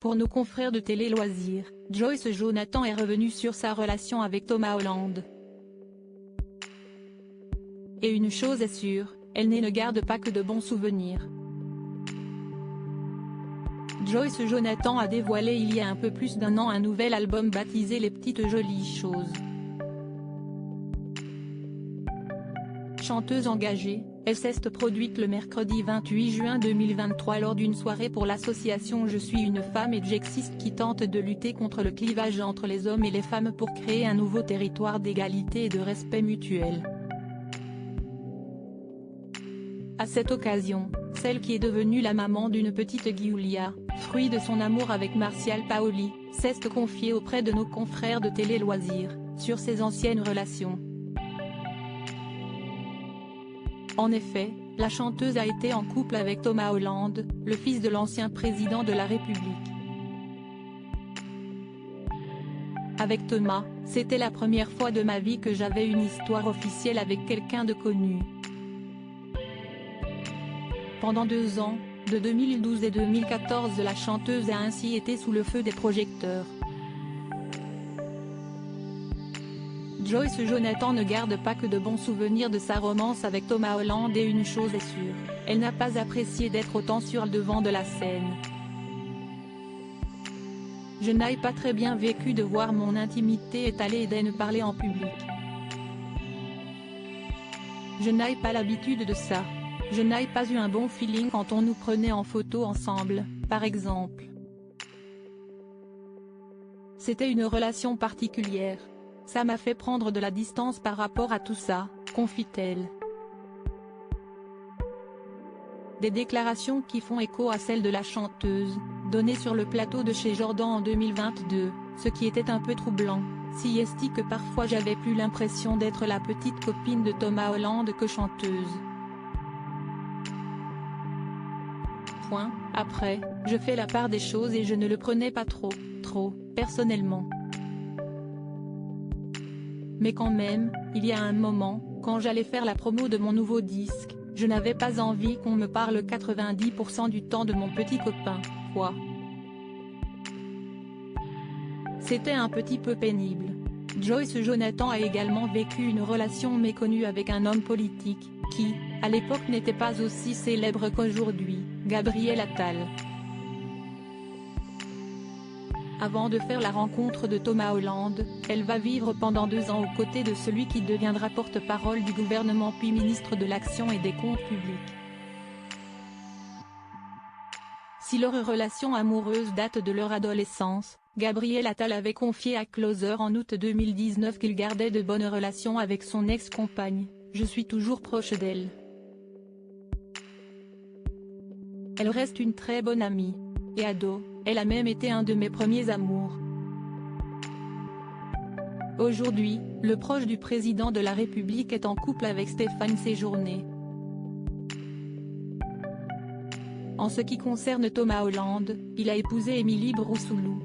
Pour nos confrères de Télé Loisirs, Joyce Jonathan est revenue sur sa relation avec Thomas Holland. Et une chose est sûre, elle ne garde pas que de bons souvenirs. Joyce Jonathan a dévoilé il y a un peu plus d'un an un nouvel album baptisé Les Petites Jolies Choses. Chanteuse engagée, elle s'est produite le mercredi 28 juin 2023 lors d'une soirée pour l'association Je suis une femme et J'existe qui tente de lutter contre le clivage entre les hommes et les femmes pour créer un nouveau territoire d'égalité et de respect mutuel. À cette occasion, celle qui est devenue la maman d'une petite Giulia, fruit de son amour avec Martial Paoli, s'est confiée auprès de nos confrères de Télé Loisirs, sur ses anciennes relations. En effet, la chanteuse a été en couple avec Thomas Holland, le fils de l'ancien président de la République. Avec Thomas, c'était la première fois de ma vie que j'avais une histoire officielle avec quelqu'un de connu. Pendant 2 ans, de 2012 et 2014 la chanteuse a ainsi été sous le feu des projecteurs. Joyce Jonathan ne garde pas que de bons souvenirs de sa romance avec Thomas Holland et une chose est sûre, elle n'a pas apprécié d'être autant sur le devant de la scène. Je n'ai pas très bien vécu de voir mon intimité étalée et d'en parler en public. Je n'ai pas l'habitude de ça. Je n'ai pas eu un bon feeling quand on nous prenait en photo ensemble, par exemple. C'était une relation particulière. Ça m'a fait prendre de la distance par rapport à tout ça, confie-t-elle. Des déclarations qui font écho à celles de la chanteuse, données sur le plateau de chez Jordan en 2022, ce qui était un peu troublant, si est que parfois j'avais plus l'impression d'être la petite copine de Thomas Holland que chanteuse. Après, je fais la part des choses et je ne le prenais pas trop, personnellement. Mais quand même, il y a un moment, quand j'allais faire la promo de mon nouveau disque, je n'avais pas envie qu'on me parle 90% du temps de mon petit copain, quoi. C'était un petit peu pénible. Joyce Jonathan a également vécu une relation méconnue avec un homme politique, qui, à l'époque n'était pas aussi célèbre qu'aujourd'hui, Gabriel Attal. Avant de faire la rencontre de Thomas Holland, elle va vivre pendant 2 ans aux côtés de celui qui deviendra porte-parole du gouvernement puis ministre de l'Action et des Comptes publics. Si leur relation amoureuse date de leur adolescence, Gabriel Attal avait confié à Closer en août 2019 qu'il gardait de bonnes relations avec son ex-compagne. Je suis toujours proche d'elle. Elle reste une très bonne amie. Et ado, elle a même été un de mes premiers amours. Aujourd'hui, le proche du président de la République est en couple avec Stéphane Séjourné. En ce qui concerne Thomas Holland, il a épousé Émilie Broussouloux,